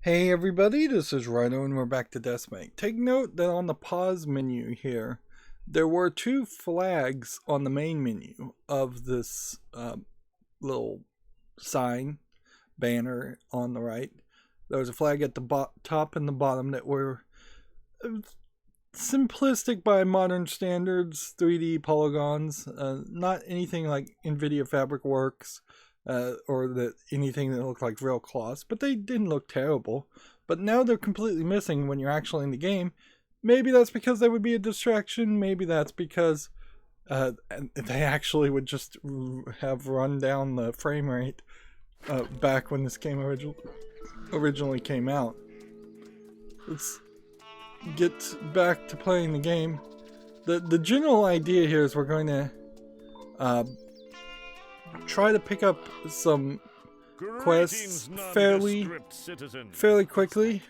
Hey everybody, this is Rydo and we're back to DeathSpank. Take note that on the pause menu here, there were two flags on the main menu of this little sign banner on the right. There was a flag at the top and the bottom that were simplistic by modern standards, 3D polygons, not anything like NVIDIA Fabric Works. Or anything that looked like real cloths, but they didn't look terrible. But now they're completely missing when you're actually in the game. Maybe that's because they would be a distraction. Maybe that's because they actually would just have run down the frame rate back when this game originally came out. Let's get back to playing the game. The general idea here is we're going to try to pick up some quests fairly quickly.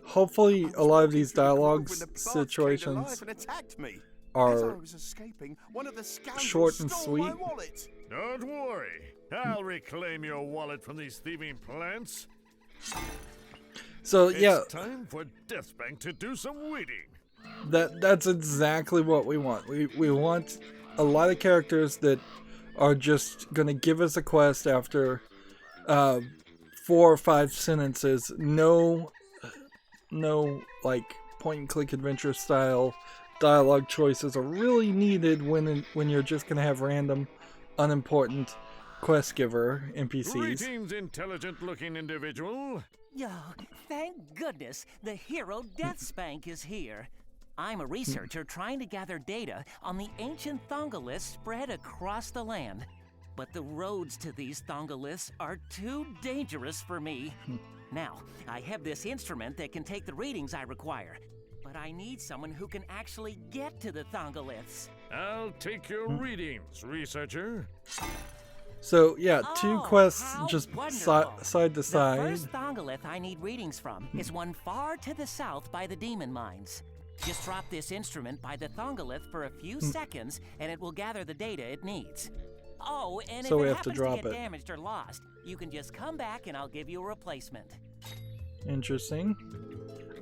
Hopefully a lot of these dialogue situations are short and sweet. Don't worry, I'll reclaim your wallet from these thieving plants. So yeah, it's time for DeathSpank to do some weeding. That's exactly what we want. We want a lot of characters that are just gonna give us a quest after 4 or 5 sentences. No like point and click adventure style dialogue choices are really needed when you're just gonna have random unimportant quest giver NPCs. Greetings, intelligent looking individual. Oh, thank goodness the hero DeathSpank is here. I'm a researcher trying to gather data on the ancient thongoliths spread across the land. But the roads to these thongoliths are too dangerous for me. Now, I have this instrument that can take the readings I require. But I need someone who can actually get to the thongoliths. I'll take your readings, researcher. So yeah, two quests just wonderful. side to side. The first thongolith I need readings from is one far to the south by the demon mines. Just drop this instrument by the thongolith for a few seconds, and it will gather the data it needs. Oh, and so if we it have to happens drop to get it. damaged or lost, you can just come back and I'll give you a replacement. Interesting.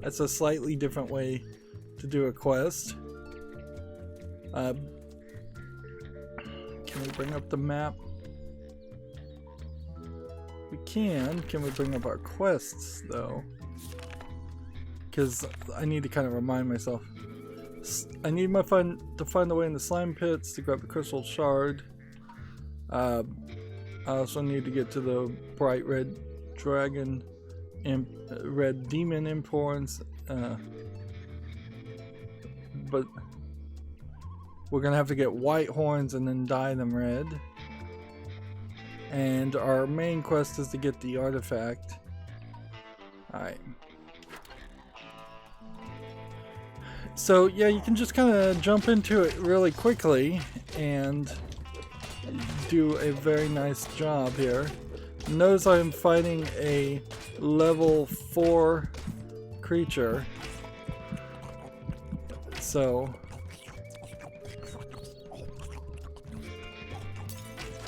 That's a slightly different way to do a quest. Can we bring up the map? We can. Can we bring up our quests though? Because I need to kind of remind myself. I need to find the way in the slime pits to grab the crystal shard. I also need to get to the bright red dragon and red demon imports. But we're gonna have to get white horns and then dye them red. And our main quest is to get the artifact. Alright. So yeah, you can just kind of jump into it really quickly and do a very nice job here. Notice I'm fighting a level 4 creature. So,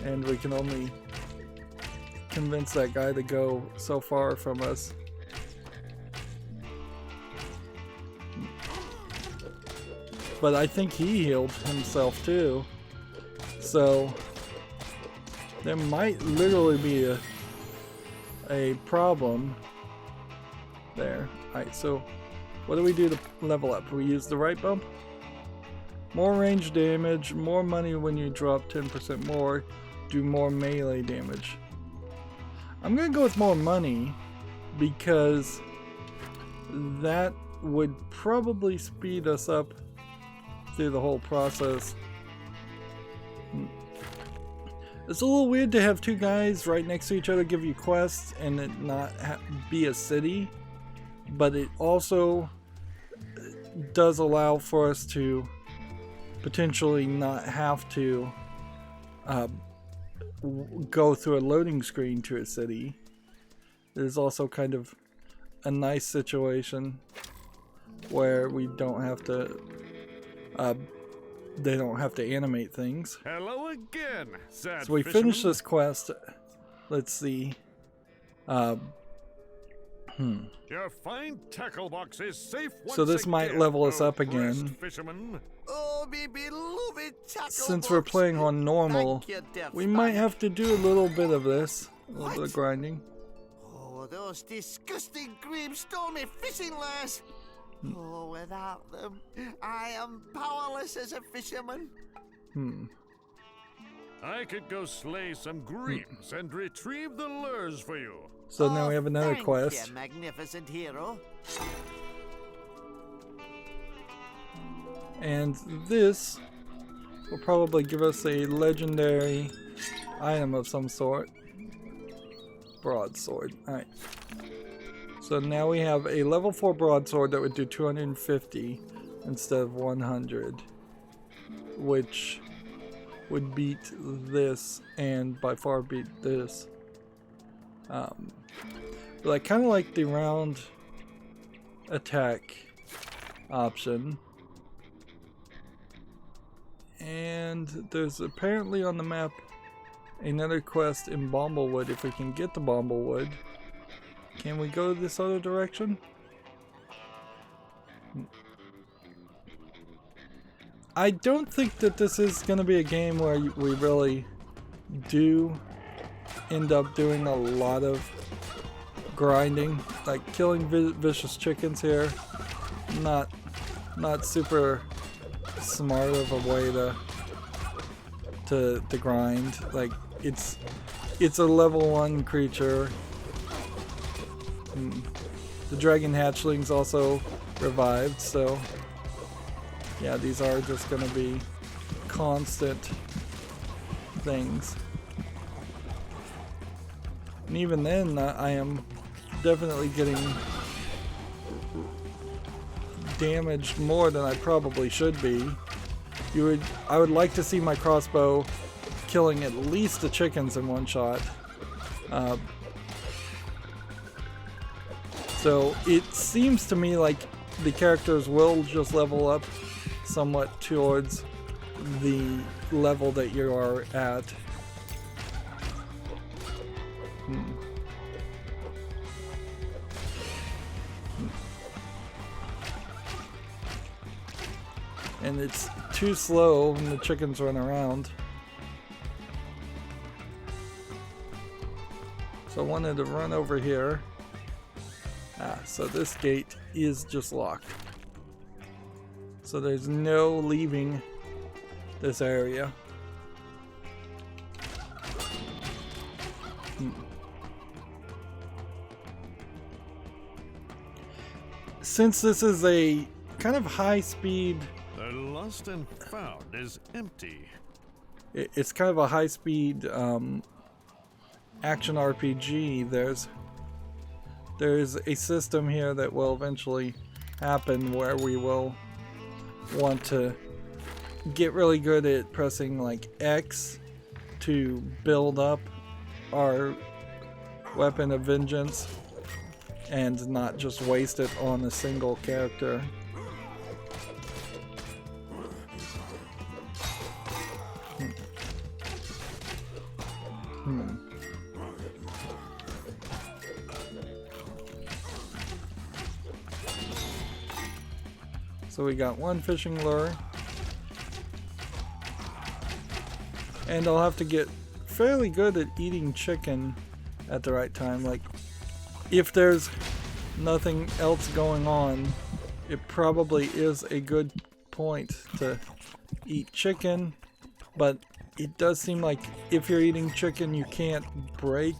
and we can only convince that guy to go so far from us. But I think he healed himself too. So there might literally be a problem there. Alright, so what do we do to level up? We use the right bump? More range damage, more money when you drop 10% more, do more melee damage. I'm gonna go with more money because that would probably speed us up through the whole process. It's a little weird to have two guys right next to each other give you quests and it not be a city, but it also does allow for us to potentially not have to go through a loading screen to a city. There's also kind of a nice situation where we don't have to they don't have to animate things. Hello again, sad So we fisherman. finished this quest. Let's see. Your fine tackle box is safe once So this might again, level us oh up again. pressed fisherman. Oh, me beloved tackle Since we're box. playing on normal, Thank you, we DeathSpank. might have to do a little bit of this. A little bit What? of grinding. Oh, those disgusting green stole me fishing lures. Oh, without them, I am powerless as a fisherman. I could go slay some greens and retrieve the lures for you. So now we have another thank quest. you, magnificent hero. And this will probably give us a legendary item of some sort. Broadsword. Alright. So now we have a level 4 broadsword that would do 250 instead of 100. Which would beat this and by far beat this. But I kind of like the round attack option. And there's apparently on the map another quest in Bomblewood if we can get to Bomblewood. Can we go this other direction? I don't think that this is going to be a game where we really do end up doing a lot of grinding, like killing vicious chickens here. Not super smart of a way to grind. Like it's a level 1 creature. The dragon hatchlings also revived, so yeah, these are just gonna be constant things. And even then, I am definitely getting damaged more than I probably should be. I would like to see my crossbow killing at least the chickens in one shot. So it seems to me like the characters will just level up somewhat towards the level that you are at. And it's too slow when the chickens run around. So I wanted to run over here. So this gate is just locked. So there's no leaving this area. Since this is a kind of high speed, The lost and found is empty. it's kind of a high speed action RPG, there's a system here that will eventually happen where we will want to get really good at pressing like X to build up our weapon of vengeance and not just waste it on a single character. So we got one fishing lure. And I'll have to get fairly good at eating chicken at the right time. Like, if there's nothing else going on, it probably is a good point to eat chicken. But it does seem like if you're eating chicken, you can't break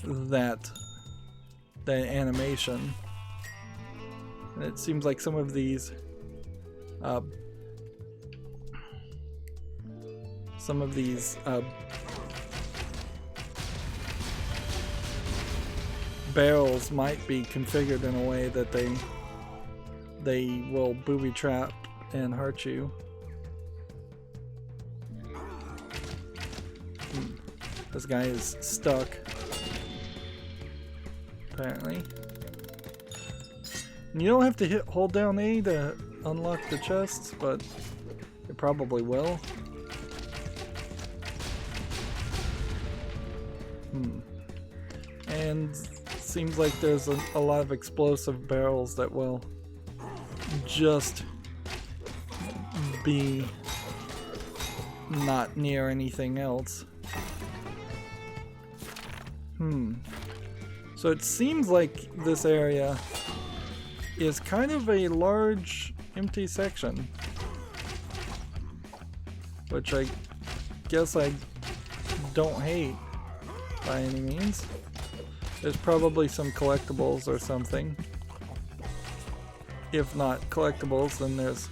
the animation. And it seems like some of these barrels might be configured in a way that they will booby trap and hurt you. This guy is stuck, apparently. And you don't have to hold down A to unlock the chests, but it probably will. And seems like there's a lot of explosive barrels that will just be not near anything else. So it seems like this area is kind of a large empty section, which I guess I don't hate by any means. There's probably some collectibles or something. If not collectibles, then there's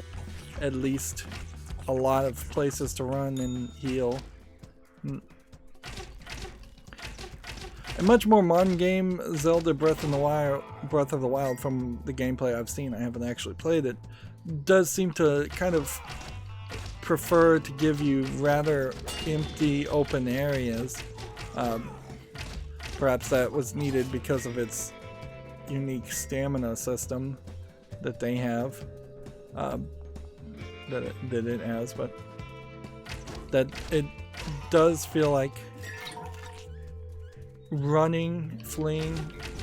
at least a lot of places to run and heal. A much more modern game, Zelda Breath of the Wild, from the gameplay I've seen, I haven't actually played it, does seem to kind of prefer to give you rather empty open areas. Perhaps that was needed because of its unique stamina system that they have, that it has, but that it does feel like running, fleeing.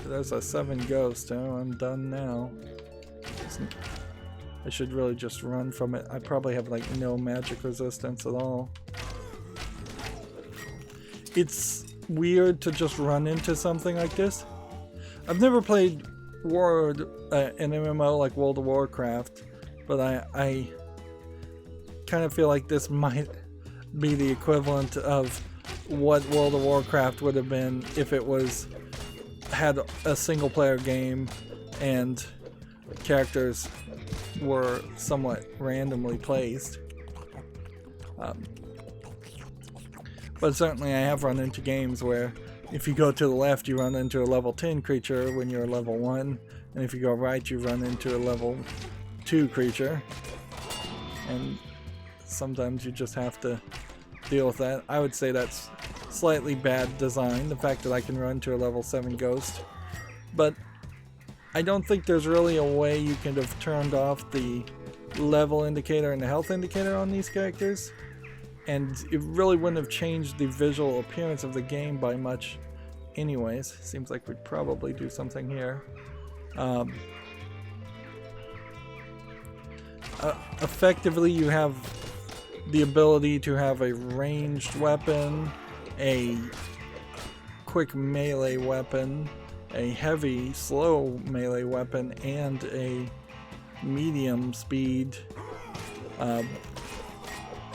There's a 7 ghost. Oh, I'm done now. I should really just run from it. I probably have like no magic resistance at all. It's weird to just run into something like this. I've never played an MMO like World of Warcraft, but I kind of feel like this might be the equivalent of what World of Warcraft would have been if it had a single player game and characters were somewhat randomly placed. But certainly I have run into games where if you go to the left you run into a level 10 creature when you're level 1, and if you go right you run into a level 2 creature, and sometimes you just have to deal with that. I would say that's slightly bad design, the fact that I can run to a level 7 ghost, but I don't think there's really a way you could have turned off the level indicator and the health indicator on these characters, and it really wouldn't have changed the visual appearance of the game by much anyways. Seems like we'd probably do something here. Effectively you have the ability to have a ranged weapon, a quick melee weapon, a heavy slow melee weapon, and a medium speed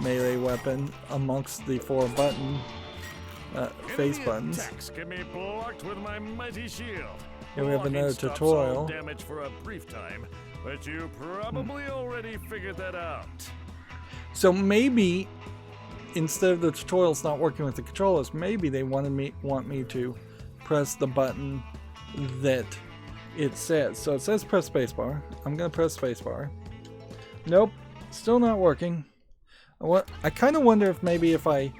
melee weapon amongst the 4 button face buttons. Attacks can be blocked with my mighty shield. Here we have Blocking another stops tutorial. all damage for a brief time, but you probably already figured that out. So maybe instead of the tutorials not working with the controllers, maybe they want me to press the button that it says. So it says press spacebar. I'm gonna press spacebar. Nope, still not working. I kind of wonder if maybe if I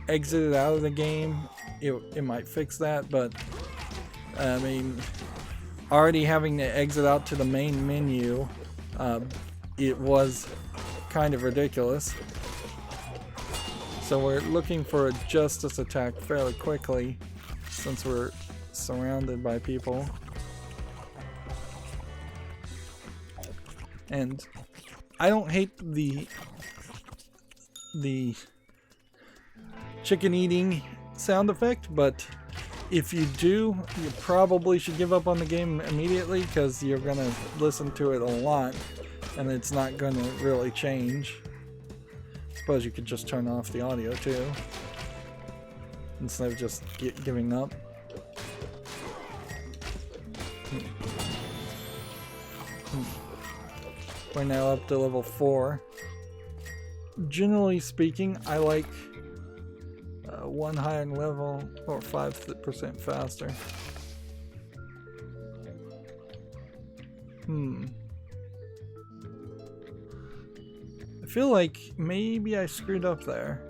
exited out of the game, it might fix that. But I mean, already having to exit out to the main menu, it was kind of ridiculous. So we're looking for a justice attack fairly quickly since we're surrounded by people. And I don't hate the chicken eating sound effect, but if you do, you probably should give up on the game immediately, because you're gonna listen to it a lot and it's not gonna really change. I suppose you could just turn off the audio too instead of just giving up. We're now up to level 4. Generally speaking, I like 1 higher in level or 5% faster. I feel like maybe I screwed up there.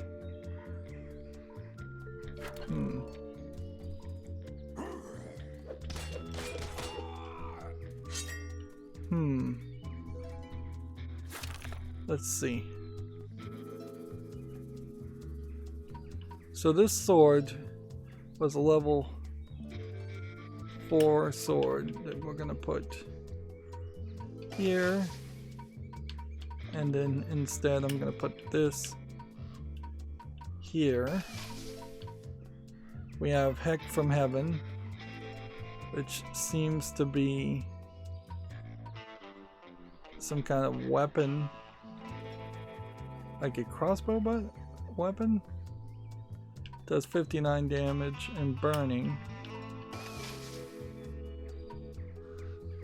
Let's see. So this sword was a level 4 sword that we're gonna put here, and then instead I'm gonna put this here. We have Heck from Heaven, which seems to be some kind of weapon, like a crossbow weapon. Does 59 damage and burning,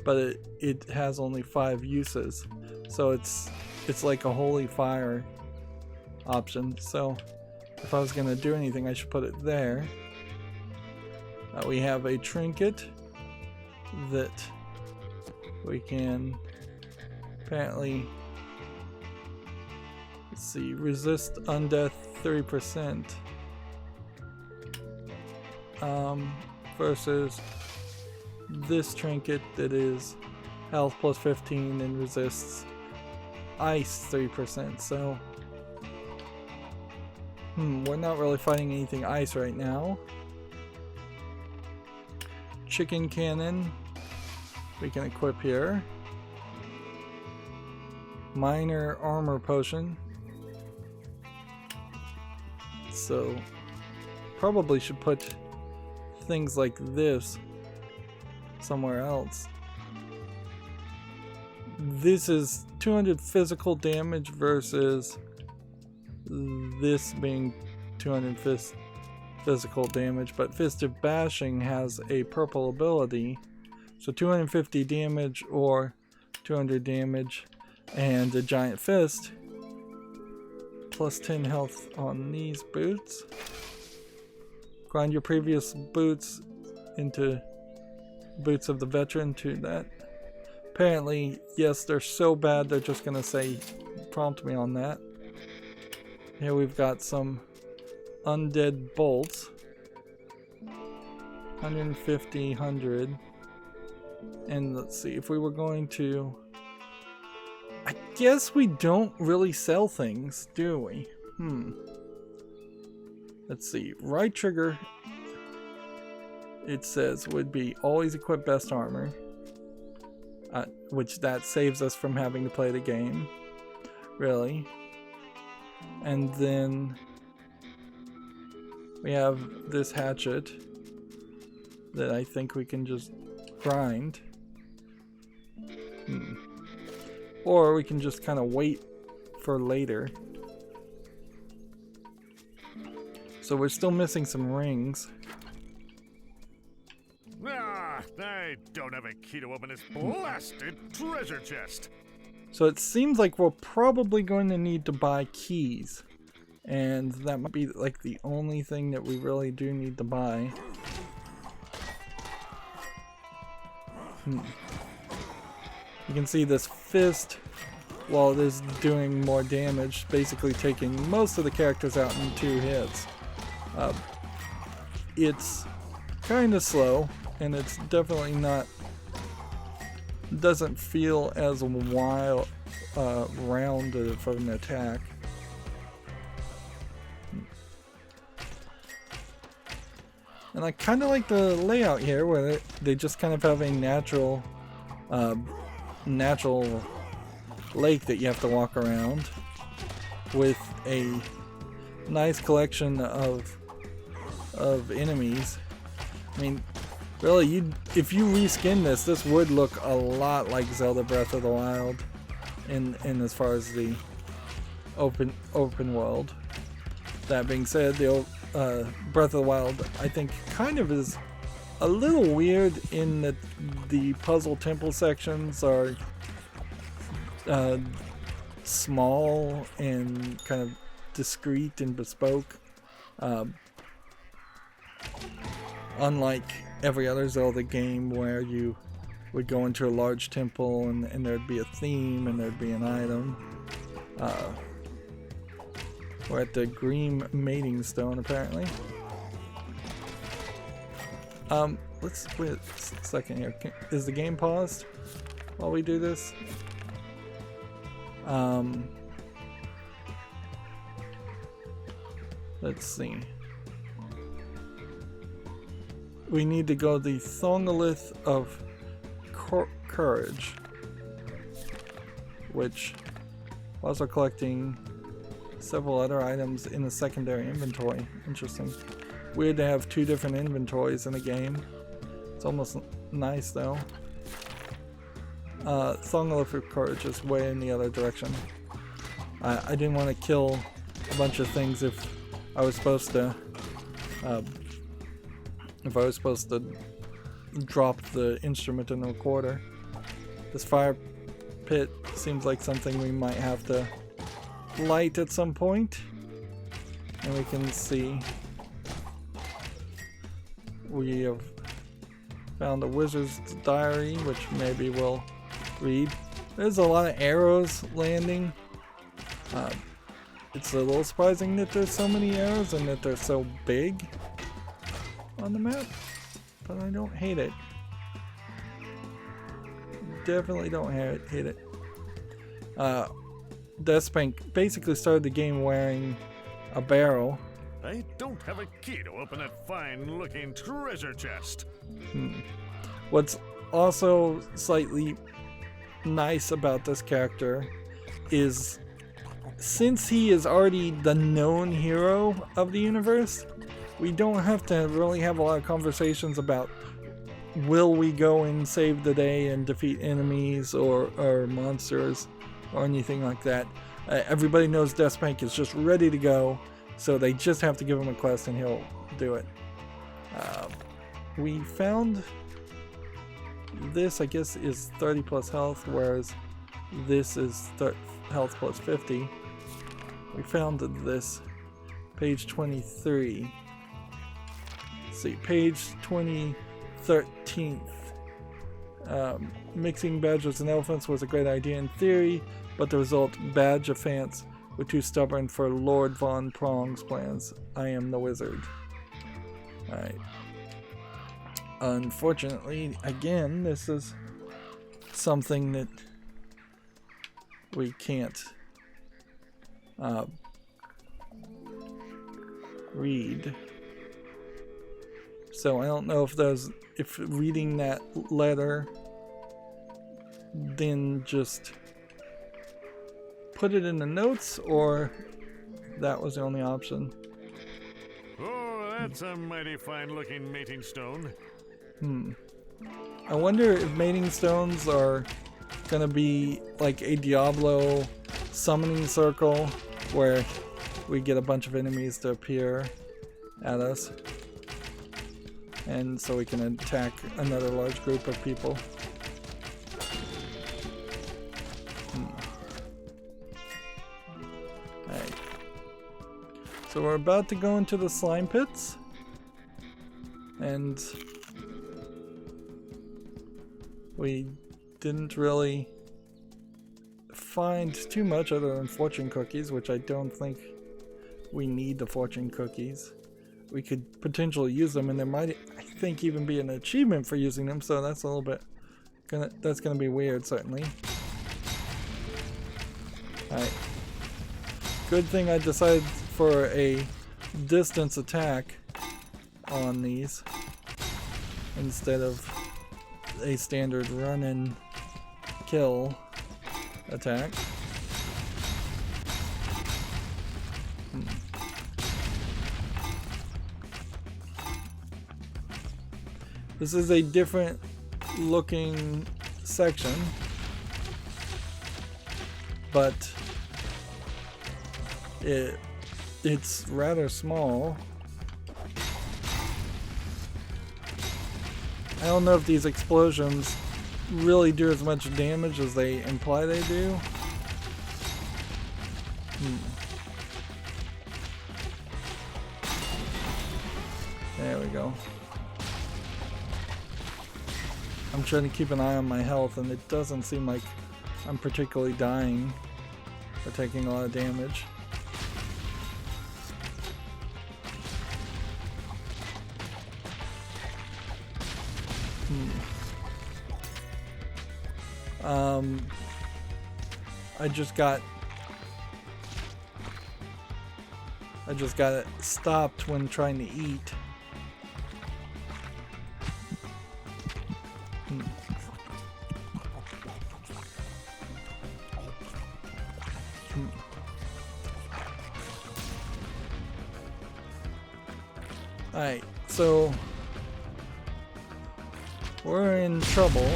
but it has only 5 uses, so it's like a holy fire option. So if I was gonna do anything, I should put it there. We have a trinket that we can apparently, let's see, resist undeath 30%, versus this trinket that is health plus 15 and resists ice 3%. So we're not really fighting anything ice right now. Chicken cannon we can equip here. Minor armor potion. So probably should put things like this somewhere else. This is 200 physical damage versus this being 200 physical damage, but Fist of Bashing has a purple ability, so 250 damage or 200 damage, and a giant fist, plus 10 health on these boots. Grind your previous boots into boots of the veteran to that. Apparently, yes, they're so bad they're just gonna say prompt me on that. Here we've got some undead bolts. 150, 100. And let's see, if we were going to, I guess we don't really sell things, do we? Let's see, right trigger, it says would be always equip best armor, which that saves us from having to play the game, really. And then we have this hatchet that I think we can just grind. Or we can just kind of wait for later. So we're still missing some rings. Ah, I don't have a key to open this blasted treasure chest. So it seems like we're probably going to need to buy keys. And that might be like the only thing that we really do need to buy. You can see this fist, while it is doing more damage, basically taking most of the characters out in 2 hits. It's kind of slow, and it's definitely not, doesn't feel as wild, round of an attack. And I kind of like the layout here, where they just kind of have a natural lake that you have to walk around, with a nice collection of enemies. I mean, really, if you reskin this would look a lot like Zelda Breath of the Wild in as far as the open world. That being said, the Breath of the Wild, I think, kind of is a little weird in that the puzzle temple sections are small and kind of discreet and bespoke, unlike every other Zelda game where you would go into a large temple and there'd be a theme and there'd be an item. We're at the Green Mating Stone, apparently. Let's wait a second here. Is the game paused while we do this? Let's see. we need to go the Thongalith of Courage, which also collecting several other items in the secondary inventory. Interesting. Weird to have two different inventories in a game. It's almost nice though. Thongalith of Courage is way in the other direction. I didn't want to kill a bunch of things if I was supposed to drop the instrument in the recorder. This fire pit seems like something we might have to light at some point. And we can see we have found a wizard's diary, which maybe we'll read. There's a lot of arrows landing. It's a little surprising that there's so many arrows and that they're so big on the map, but I don't hate it. Definitely don't hate it. DeathSpank basically started the game wearing a barrel. I don't have a key to open that fine-looking treasure chest. What's also slightly nice about this character is, since he is already the known hero of the universe, we don't have to really have a lot of conversations about will we go and save the day and defeat enemies or monsters or anything like that. Everybody knows DeathSpank is just ready to go, so they just have to give him a quest and he'll do it. We found this, I guess, is 30 plus health, whereas this is health plus 50. We found this, page 23. Let's see, page 13th. Mixing badgers and elephants was a great idea in theory, but the result, badgerophants were too stubborn for Lord Von Prong's plans. I am the wizard. Alright. Unfortunately, again, this is something that we can't read. So I don't know if reading that letter, then just put it in the notes, or that was the only option. Oh, that's a mighty fine-looking mating stone. I wonder if mating stones are gonna be like a Diablo summoning circle where we get a bunch of enemies to appear at us, and so we can attack another large group of people. Alright. So we're about to go into the slime pits, and we didn't really find too much other than fortune cookies, which I don't think we need the fortune cookies. We could potentially use them, and there might, I think, even be an achievement for using them, so that's a little bit that's gonna be weird, certainly. Alright. Good thing I decided for a distance attack on these instead of a standard run and kill attack. This is a different looking section, but it's rather small. I don't know if these explosions really do as much damage as they imply they do. There we go. I'm trying to keep an eye on my health, and it doesn't seem like I'm particularly dying or taking a lot of damage. I just got it stopped when trying to eat. Alright, so we're in trouble.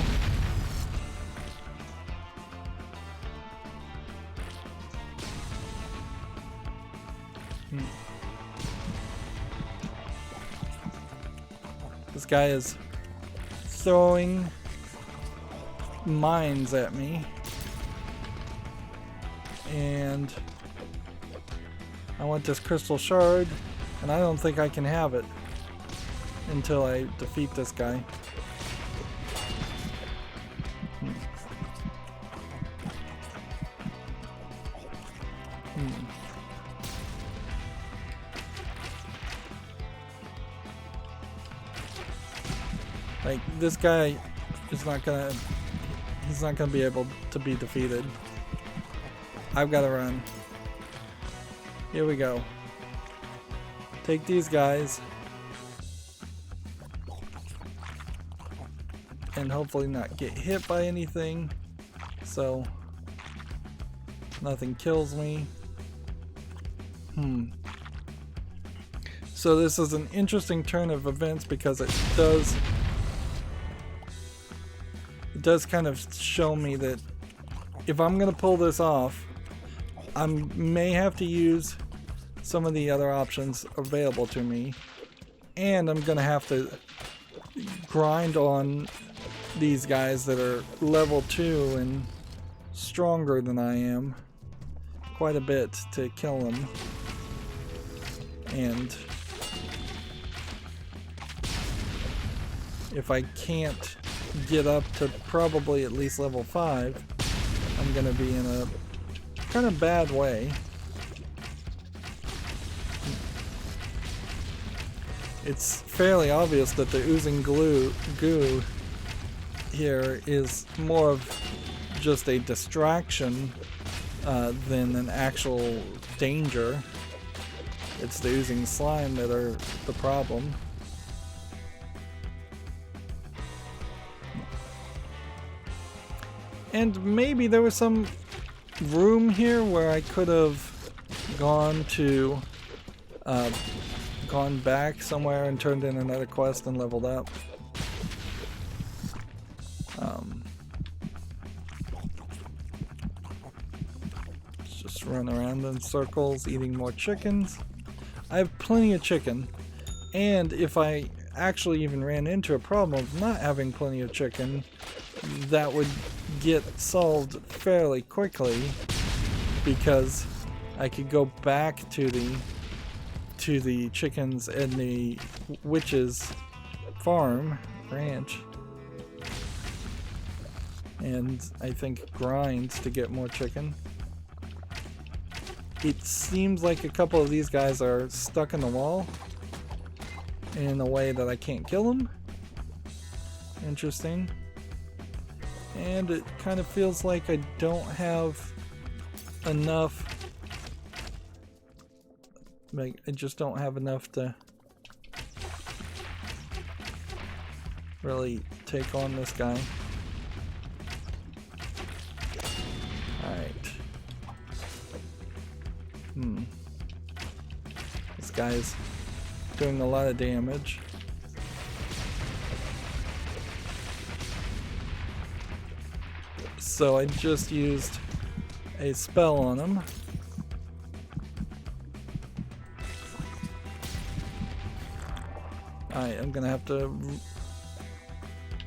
This guy is throwing mines at me, and I want this crystal shard, and I don't think I can have it until I defeat this guy. Like, this guy is not gonna, he's not gonna be able to be defeated. I've gotta run. Here we go. Take these guys. And hopefully not get hit by anything. So nothing kills me. So this is an interesting turn of events because it does kind of show me that if I'm gonna pull this off, I may have to use some of the other options available to me, and I'm gonna have to grind on these guys that are level 2 and stronger than I am quite a bit to kill them. And if I can't get up to probably at least level 5, I'm gonna be in a kind of bad way. It's fairly obvious that the oozing goo here is more of just a distraction than an actual danger. It's the oozing slime that are the problem. And maybe there was some room here where I could have gone back somewhere and turned in another quest and leveled up. Just run around in circles eating more chickens. I have plenty of chicken, and if I actually even ran into a problem of not having plenty of chicken, that would get solved fairly quickly because I could go back to the chickens in the witch's ranch, and I think grind to get more chicken. It seems like a couple of these guys are stuck in the wall in a way that I can't kill them. Interesting. And it kind of feels like I don't have enough. Like, I just don't have enough to really take on this guy. Alright. This guy's doing a lot of damage. So I just used a spell on him. Alright, I'm gonna have to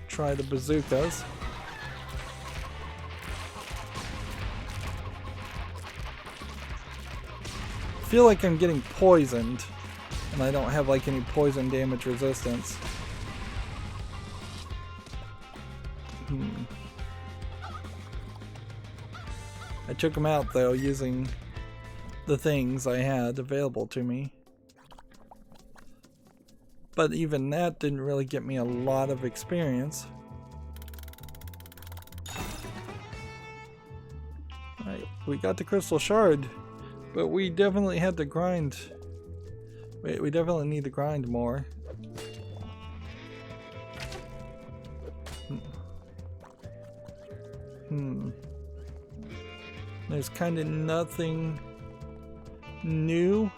try the bazookas. I feel like I'm getting poisoned, and I don't have like any poison damage resistance. I took him out though using the things I had available to me. But even that didn't really get me a lot of experience. Alright, we got the crystal shard, but we definitely had to grind. Wait, we definitely need to grind more. There's kind of nothing new.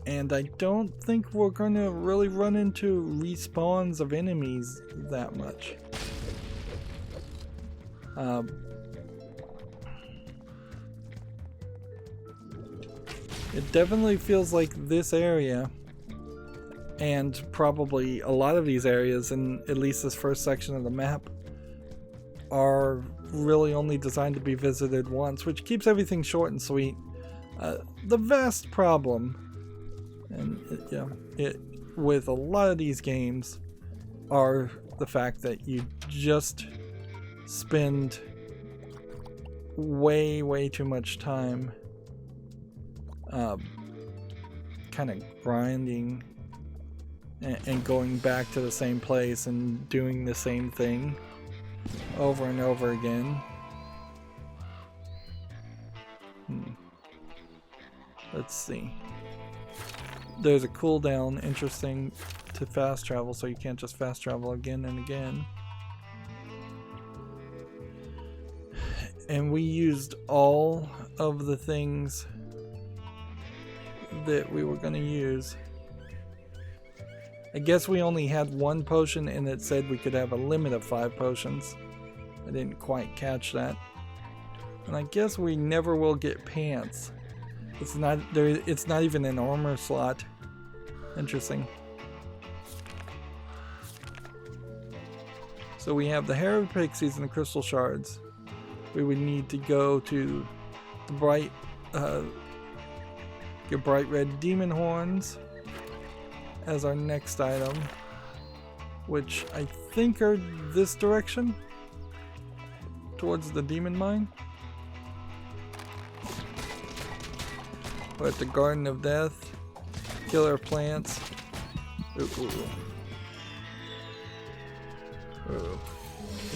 And I don't think we're going to really run into respawns of enemies that much. It definitely feels like this area, and probably a lot of these areas in at least this first section of the map, are really only designed to be visited once, which keeps everything short and sweet. The vast problem, and with a lot of these games, are the fact that you just spend way too much time kind of grinding and going back to the same place and doing the same thing over and over again. Let's see. There's a cooldown, interesting, to fast travel, so you can't just fast travel again and again. And we used all of the things that we were going to use. I guess we only had one potion and it said we could have a limit of 5 potions. I didn't quite catch that. And I guess we never will get pants. It's not there. It's not even an armor slot. Interesting. So we have the hair of pixies and the crystal shards. We would need to go to the bright, get bright red demon horns as our next item, which I think are this direction towards the demon mine. We're at the Garden of Death. Killer plants. Ooh.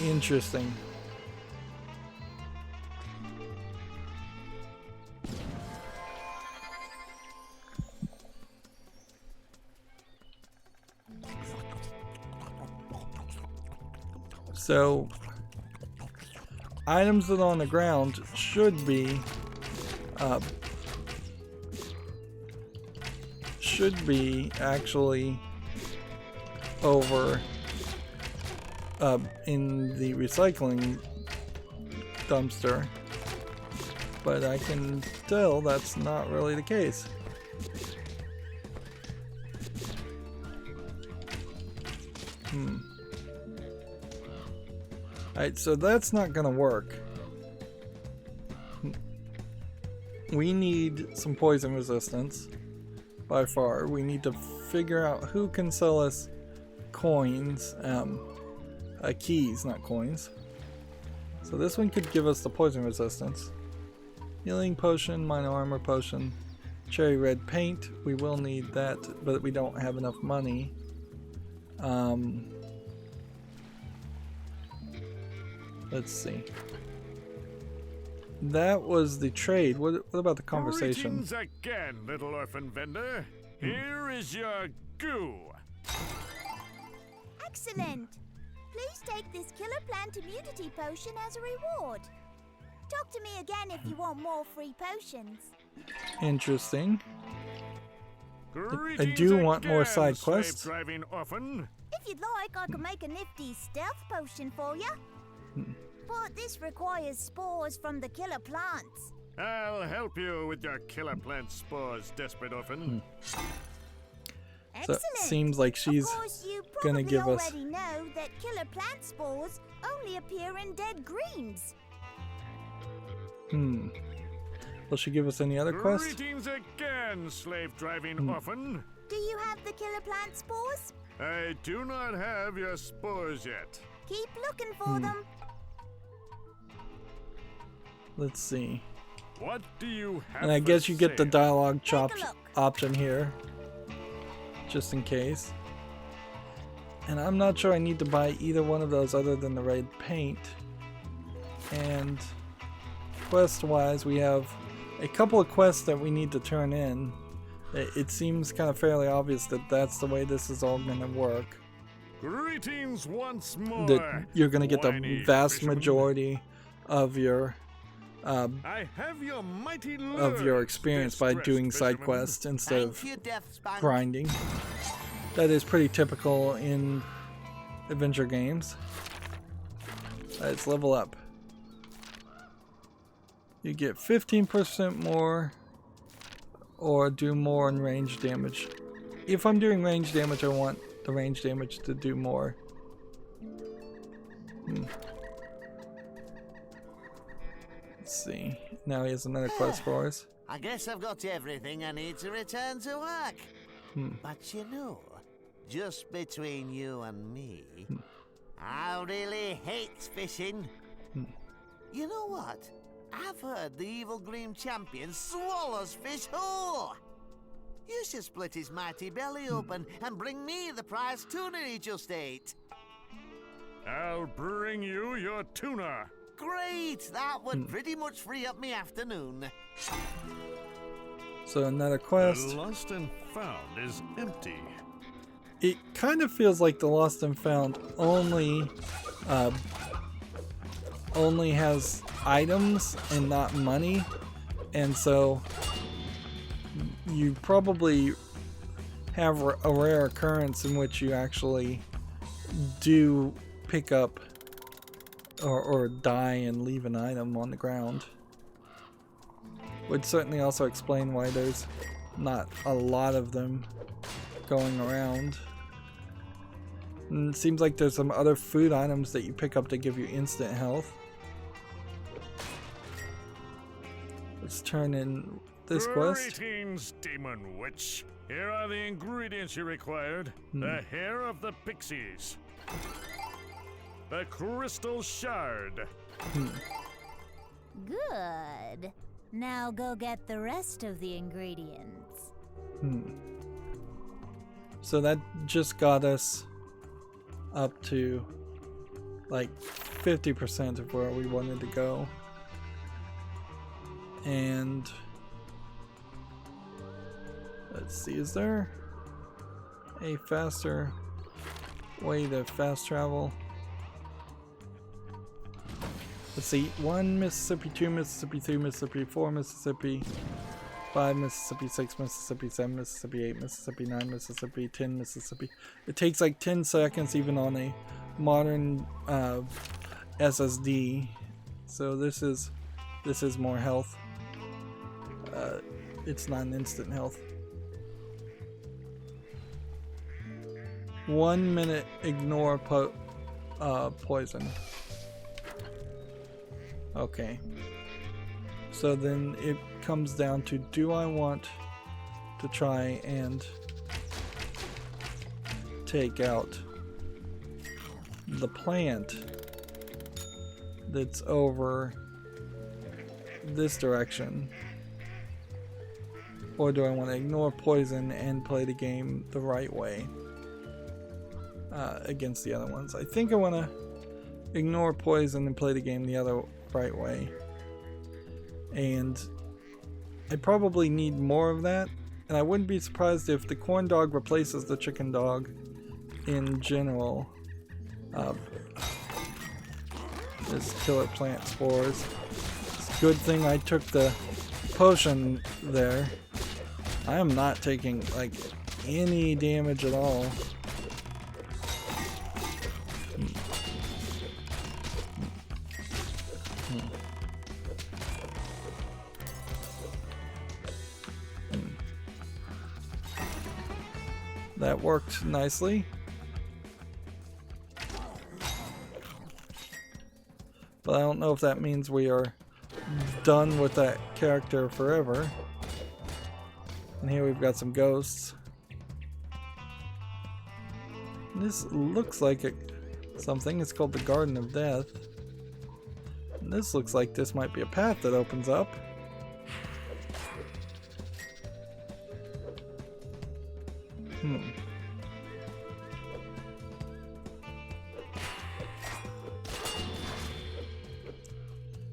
Interesting. So, items that are on the ground should be actually over in the recycling dumpster, but I can tell that's not really the case. Alright, so that's not gonna work. We need some poison resistance. By far, we need to figure out who can sell us coins, keys, not coins. So this one could give us the poison resistance. Healing potion, minor armor potion, cherry red paint. We will need that, but we don't have enough money. Let's see. That was the trade. What about the conversation? Greetings again, little orphan vendor. Here is your goo. Excellent. Please take this killer plant immunity potion as a reward. Talk to me again if you want more free potions. Interesting. Greetings I do want more again, side quests. slave-driving orphan. If you'd like, I can make a nifty stealth potion for you. But this requires spores from the killer plants. I'll help you with your killer plant spores, desperate orphan. So Excellent. it seems like she's of course, you gonna probably give us. already know that killer plant spores only appear in dead greens. Will she give us any other quest? Greetings again, slave-driving orphan. Do you have the killer plant spores? I do not have your spores yet. Keep looking for them. Let's see. What do you have? And I for guess you get the sale? dialogue Take a chop look. option here, just in case. And I'm not sure I need to buy either one of those other than the red paint. And quest-wise, we have a couple of quests that we need to turn in. It seems kind of fairly obvious that that's the way this is all going to work. Greetings once more. that you're going to get the whiny vast fisherman. majority of your I have your mighty experience by doing side quests instead of Thank you, DeathSpank. grinding. That is pretty typical in adventure games. Let's level up. You get 15% more or do more in range damage. If I'm doing range damage, I want the range damage to do more. Let's see. Now he has another quest for us. I guess I've got everything I need to return to work. But you know, just between you and me, I really hate fishing. You know what? I've heard the evil green champion swallows fish whole. You should split his mighty belly open and bring me the prize tuna he just ate. I'll bring you your tuna. Great! That would pretty much free up me afternoon. So another The quest. lost and found is empty. It kind of feels like the Lost and Found only has items and not money, and so you probably have a rare occurrence in which you actually do pick up or die and leave an item on the ground. Would certainly also explain why there's not a lot of them going around. And it seems like there's some other food items that you pick up to give you instant health. Let's turn in this quest. Greetings, demon witch. Here are the ingredients you required. The hair of the pixies. The crystal shard. Good. Now go get the rest of the ingredients. So that just got us up to like 50% of where we wanted to go. And let's see, is there a faster way to fast travel? Let's see, 1 Mississippi, 2 Mississippi, 3 Mississippi, 4 Mississippi, 5 Mississippi, 6 Mississippi, 7 Mississippi, 8 Mississippi, 9 Mississippi, 10 Mississippi. It takes like 10 seconds even on a modern SSD. So this is more health. It's not an instant health. 1 minute ignore poison. Okay. So then it comes down to, do I want to try and take out the plant that's over this direction? Or do I want to ignore poison and play the game the right way against the other ones? I think I want to ignore poison and play the game the other right way. And I probably need more of that. And I wouldn't be surprised if the corn dog replaces the chicken dog in general. This killer plant spores. It's a good thing I took the potion there. I am not taking like any damage at all. That worked nicely. But I don't know if that means we are done with that character forever. And here we've got some ghosts. This looks like something. It's called the Garden of Death. And this looks like this might be a path that opens up.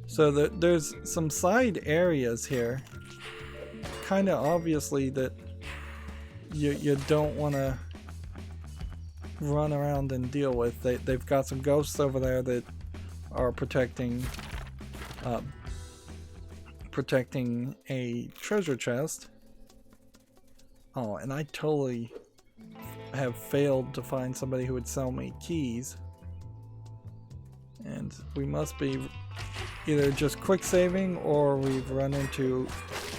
So there's some side areas here. Kind of obviously that you don't want to run around and deal with. They've got some ghosts over there that are protecting a treasure chest. Oh, and I totally have failed to find somebody who would sell me keys. And we must be either just quick saving or we've run into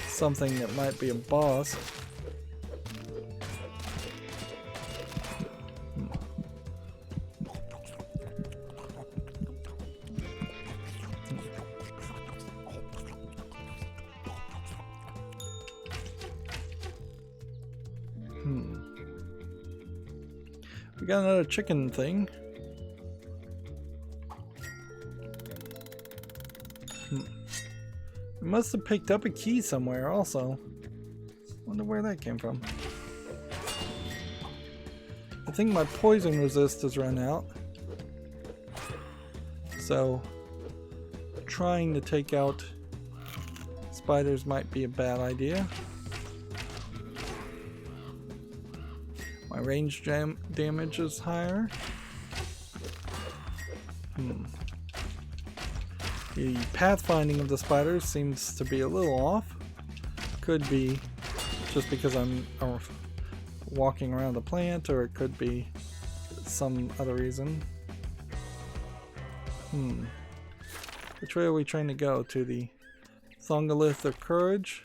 something that might be a boss. We got another chicken thing. We must have picked up a key somewhere also. Wonder where that came from. I think my poison resist has run out. So trying to take out spiders might be a bad idea. My range damage is higher. The pathfinding of the spiders seems to be a little off. Could be just because I'm walking around the plant, or it could be some other reason. Which way are we trying to go? To the Thongolith of Courage?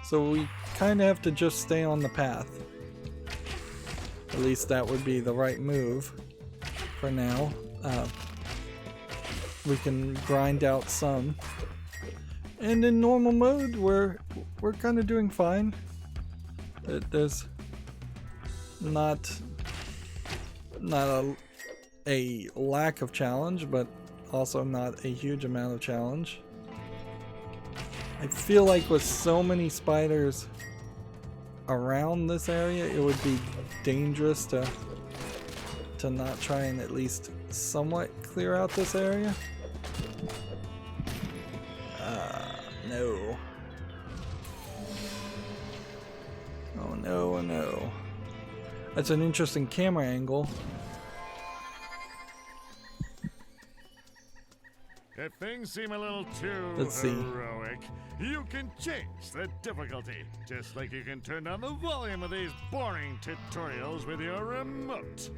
So we kind of have to just stay on the path. At least that would be the right move for now. We can grind out some. And in normal mode, we're kind of doing fine. There's not a lack of challenge, but also not a huge amount of challenge. I feel like with so many spiders around this area, it would be dangerous to not try and at least somewhat clear out this area. No. Oh no, oh no. That's an interesting camera angle. If things seem a little too heroic, you can change the difficulty, just like you can turn down the volume of these boring tutorials with your remote.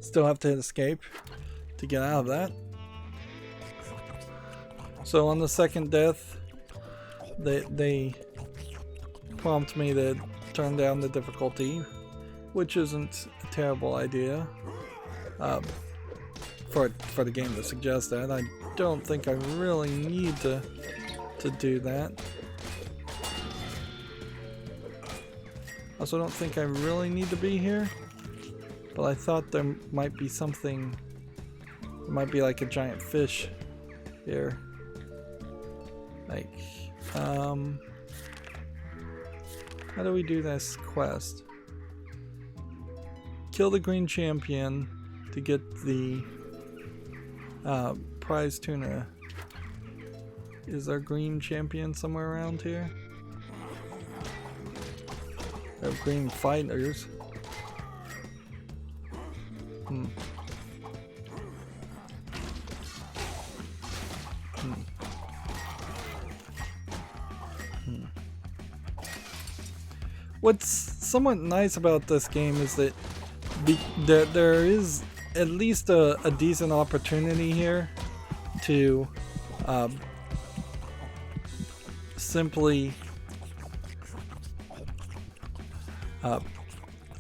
Still have to hit escape to get out of that. So on the second death, they prompt me to turn down the difficulty, which isn't a terrible idea. For the game to suggest that. I don't think I really need to do that. Also don't think I really need to be here, but I thought there might be something, there might be like a giant fish here. Like, how do we do this quest? Kill the green champion to get the prize tuna. Is our green champion somewhere around here? We have green fighters. What's somewhat nice about this game is that there is at least a decent opportunity here to simply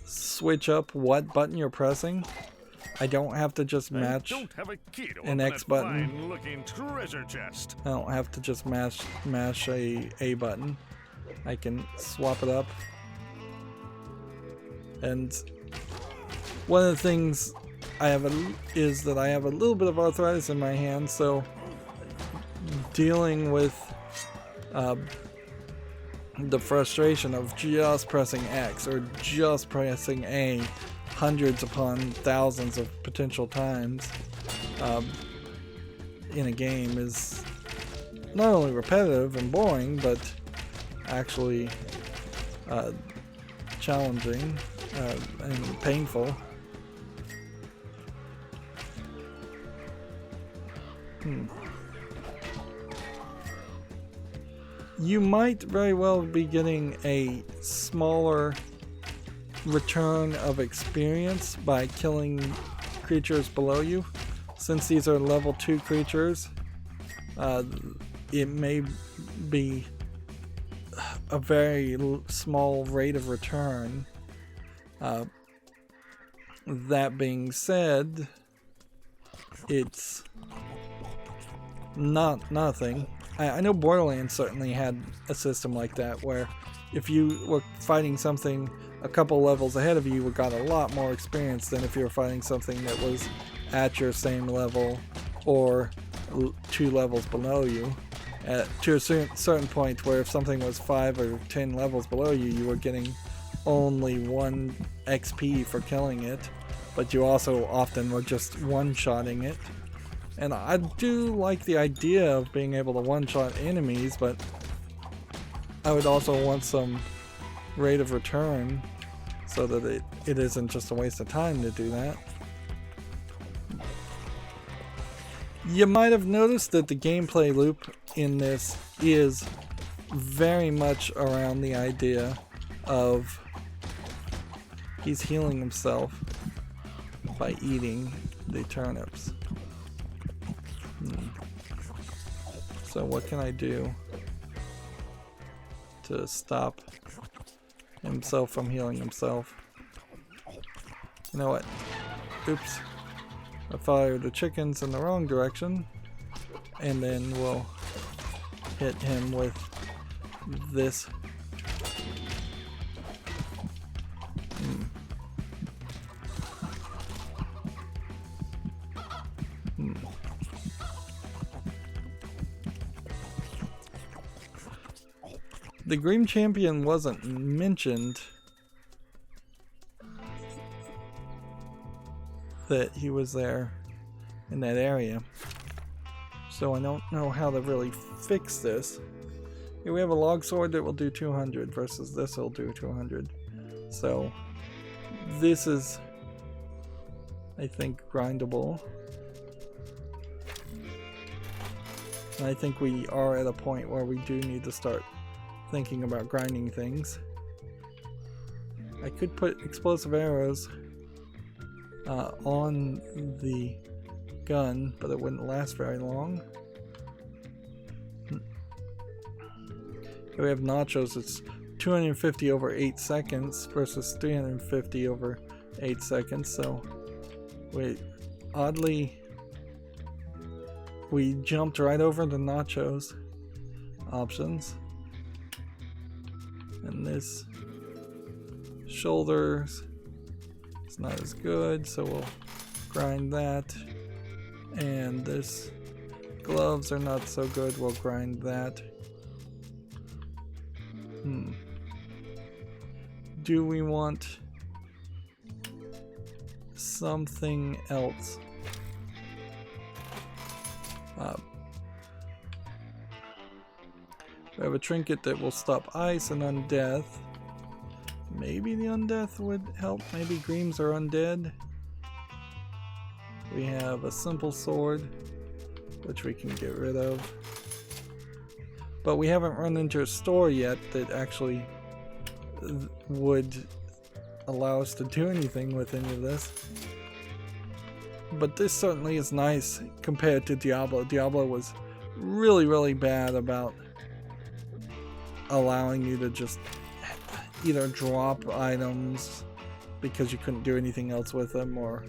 switch up what button you're pressing. I don't have to just match an X button. Treasure chest. I don't have to just mash a button. I can swap it up. And one of the things is that I have a little bit of arthritis in my hand, so dealing with the frustration of just pressing X or just pressing A hundreds upon thousands of potential times in a game is not only repetitive and boring, but actually challenging and painful. You might very well be getting a smaller return of experience by killing creatures below you. Since these are level 2 creatures, it may be a very small rate of return. That being said, it's not nothing. I know Borderlands certainly had a system like that, where if you were fighting something a couple levels ahead of you, you got a lot more experience than if you were fighting something that was at your same level or 2 levels below you. To a certain point where if something was 5 or 10 levels below you, you were getting only 1 XP for killing it, but you also often were just one-shotting it. And I do like the idea of being able to one-shot enemies, but I would also want some rate of return so that it isn't just a waste of time to do that. You might have noticed that the gameplay loop in this is very much around the idea of he's healing himself by eating the turnips. So what can I do to stop himself from healing himself? You know what? Oops. I fired the chickens in the wrong direction. And then we'll hit him with this. The Green Champion wasn't mentioned that he was there in that area, so I don't know how to really fix this. Here we have a log sword that will do 200 versus this will do 200, so this is, I think, grindable. And I think we are at a point where we do need to start thinking about grinding things. I could put explosive arrows on the gun, but it wouldn't last very long. Here we have nachos. It's 250 over 8 seconds versus 350 over 8 seconds. So oddly, we jumped right over the nachos options. And this shoulders is not as good, so we'll grind that. And this gloves are not so good, we'll grind that. Do we want something else? We have a trinket that will stop ice and undeath. Maybe the undeath would help. Maybe Greams are undead. We have a simple sword, which we can get rid of. But we haven't run into a store yet that actually would allow us to do anything with any of this. But this certainly is nice compared to Diablo. Diablo was really, really bad about allowing you to just either drop items because you couldn't do anything else with them or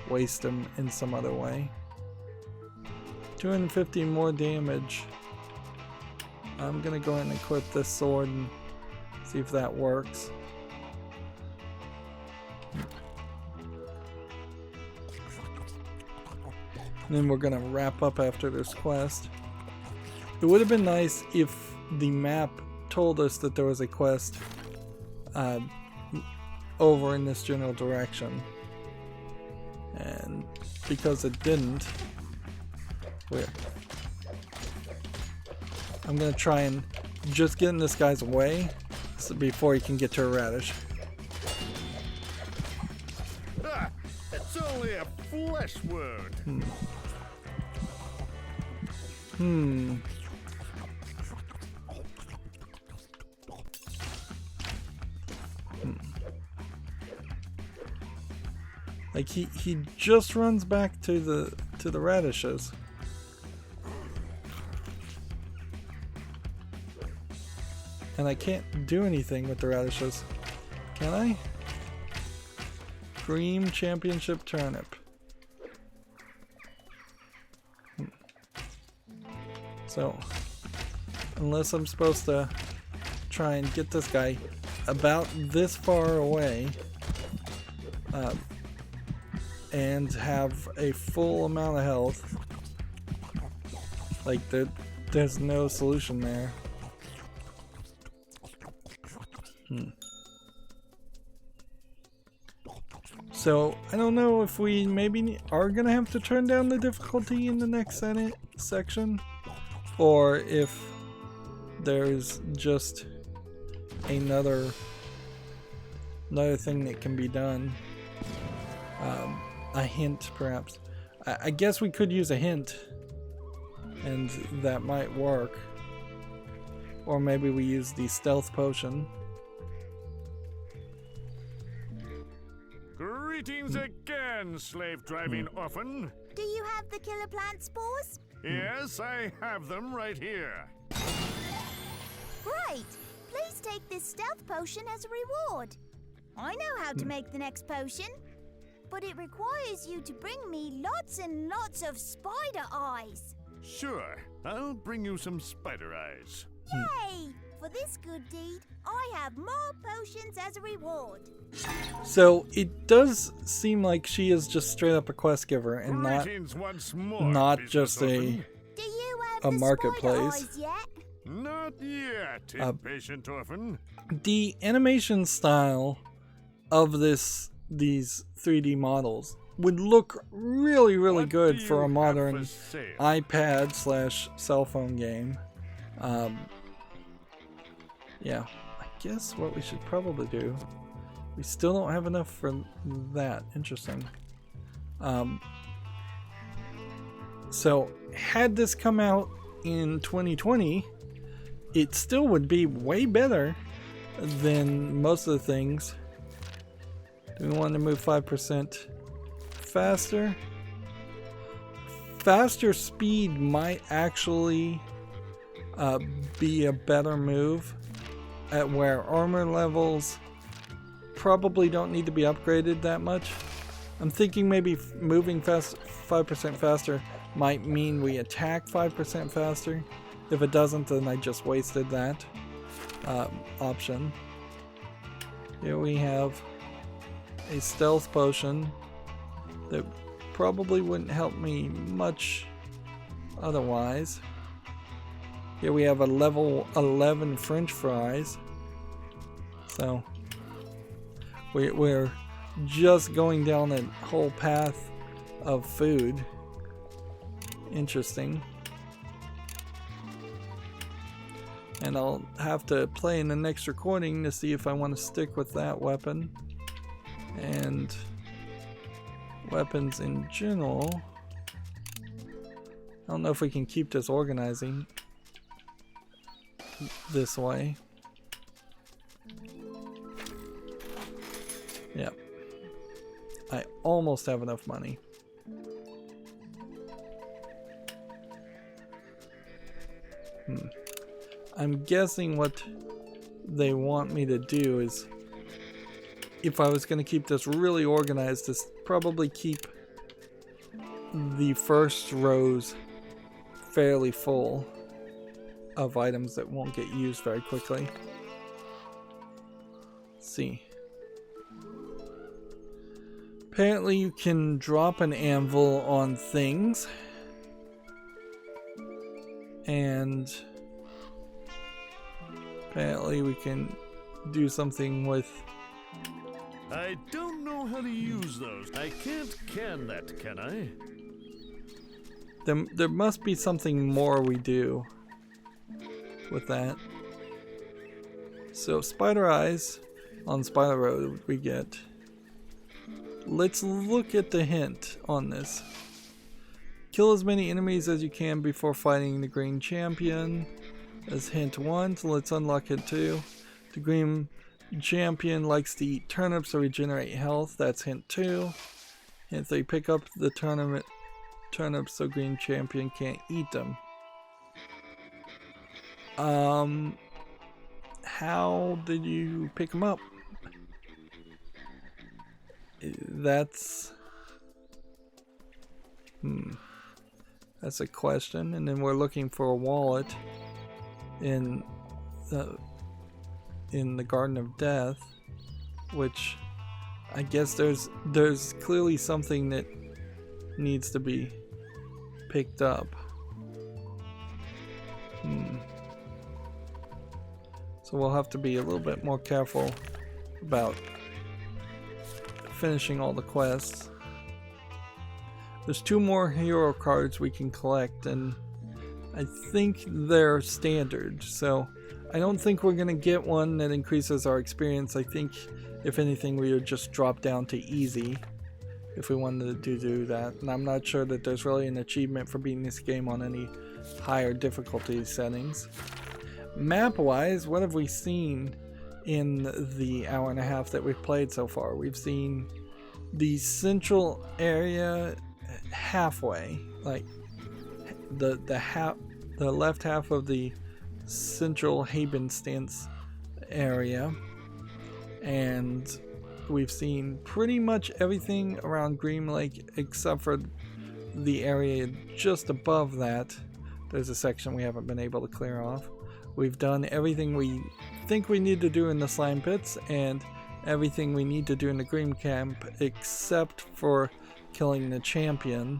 waste them in some other way. 250 more damage. I'm gonna go ahead and equip this sword and see if that works. And then we're gonna wrap up after this quest. It would have been nice if the map told us that there was a quest over in this general direction, and because it didn't, I'm gonna try and just get in this guy's way before he can get to a radish. Ah, it's only a flesh wound. Like he just runs back to the radishes. And I can't do anything with the radishes. Can I? Cream Championship Turnip. So, unless I'm supposed to try and get this guy about this far away, and have a full amount of health, like there's no solution there. So I don't know if we maybe are gonna have to turn down the difficulty in the next section, or if there's just another thing that can be done. A hint, perhaps. I guess we could use a hint, and that might work. Or maybe we use the stealth potion. Greetings again, slave-driving orphan. Do you have the killer plant spores? Yes, I have them right here. Great! Please take this stealth potion as a reward. I know how to make the next potion, but it requires you to bring me lots and lots of spider eyes. Sure, I'll bring you some spider eyes. Yay! For this good deed, I have more potions as a reward. So it does seem like she is just straight up a quest giver and Greetings once more, not business just orphan. Do you have a the marketplace. spider eyes yet? Not yet, impatient orphan. The animation style of these 3D models would look really What good do for a you modern have for sale? iPad/cell phone game. Yeah, I guess what we should probably do, we still don't have enough for that. Interesting. So had this come out in 2020, it still would be way better than most of the things. Do we want to move 5% faster? Faster speed might actually be a better move, at where armor levels probably don't need to be upgraded that much. I'm thinking maybe moving 5% faster might mean we attack 5% faster. If it doesn't, then I just wasted that option. Here we have a stealth potion that probably wouldn't help me much otherwise. Here we have a level 11 French fries. So we're just going down a whole path of food. Interesting. And I'll have to play in the next recording to see if I want to stick with that weapon. And weapons in general. I don't know if we can keep this organizing this way. Yep. I almost have enough money. I'm guessing what they want me to do is, if I was going to keep this really organized, is probably keep the first rows fairly full of items that won't get used very quickly. Let's see. Apparently you can drop an anvil on things, and apparently we can do something with... I don't know how to use those. I can't can that, can I? There must be something more we do. with that. So Spider Eyes on Spider Road we get. Let's look at the hint on this. Kill as many enemies as you can before fighting the Green Champion. That's hint 1, so let's unlock hint 2. The Green Champion likes to eat turnips to regenerate health. That's hint 2. Hint 3, pick up the turnips so Green Champion can't eat them. How did you pick them up? That's a question. And then we're looking for a wallet in the Garden of Death, which I guess there's clearly something that needs to be picked up. So we'll have to be a little bit more careful about finishing all the quests. There's 2 more hero cards we can collect, and I think they're standard, so I don't think we're gonna get one that increases our experience. I think if anything we would just drop down to easy if we wanted to do that, and I'm not sure that there's really an achievement for beating this game on any higher difficulty settings. Map wise, what have we seen in the hour and a half that we've played so far? We've seen the central area halfway, like the left half of the central Haven stance area, and we've seen pretty much everything around Green Lake except for the area just above that. There's a section we haven't been able to clear off. We've done everything we think we need to do in the slime pits and everything we need to do in the Green Camp except for killing the champion.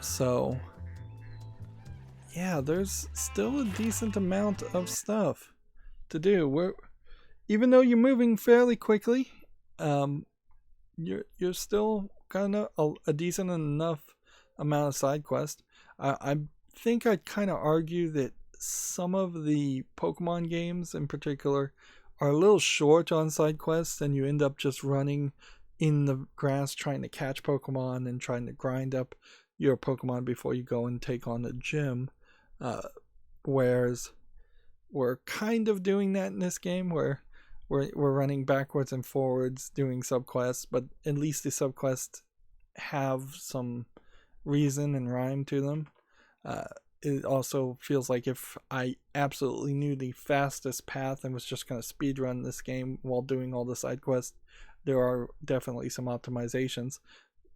So yeah, there's still a decent amount of stuff to do. Even though you're moving fairly quickly, you're still kind of a decent enough amount of side quest. I think I'd kind of argue that some of the Pokemon games in particular are a little short on side quests, and you end up just running in the grass trying to catch Pokemon and trying to grind up your Pokemon before you go and take on the gym. Whereas we're kind of doing that in this game, where we're running backwards and forwards doing subquests, but at least the subquests have some reason and rhyme to them. It also feels like if I absolutely knew the fastest path and was just going to speedrun this game while doing all the side quests, there are definitely some optimizations.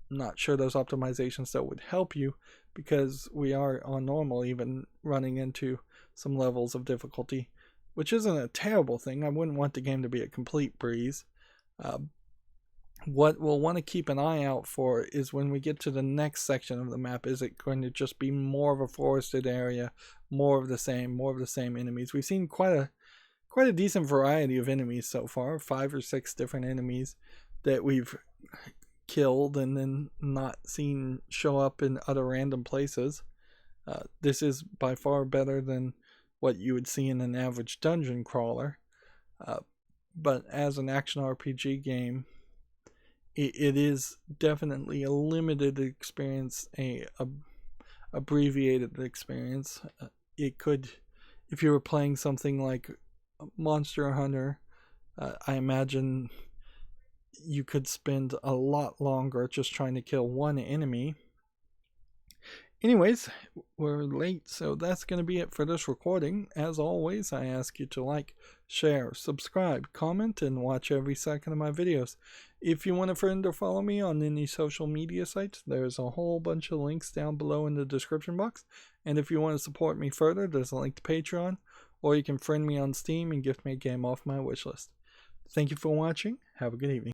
Not sure those optimizations that would help you, because we are on normal even running into some levels of difficulty, which isn't a terrible thing. I wouldn't want the game to be a complete breeze. What we'll want to keep an eye out for is when we get to the next section of the map, is it going to just be more of a forested area, more of the same enemies? We've seen quite a decent variety of enemies so far, 5 or 6 different enemies that we've killed and then not seen show up in other random places. This is by far better than what you would see in an average dungeon crawler, but as an action RPG game, it is definitely a limited experience, a abbreviated experience. It could, if you were playing something like Monster Hunter, I imagine you could spend a lot longer just trying to kill one enemy. Anyways, we're late, so that's going to be it for this recording. As always, I ask you to like, share, subscribe, comment, and watch every second of my videos. If you want a friend or follow me on any social media sites, there's a whole bunch of links down below in the description box. And if you want to support me further, there's a link to Patreon, or you can friend me on Steam and gift me a game off my wishlist. Thank you for watching. Have a good evening.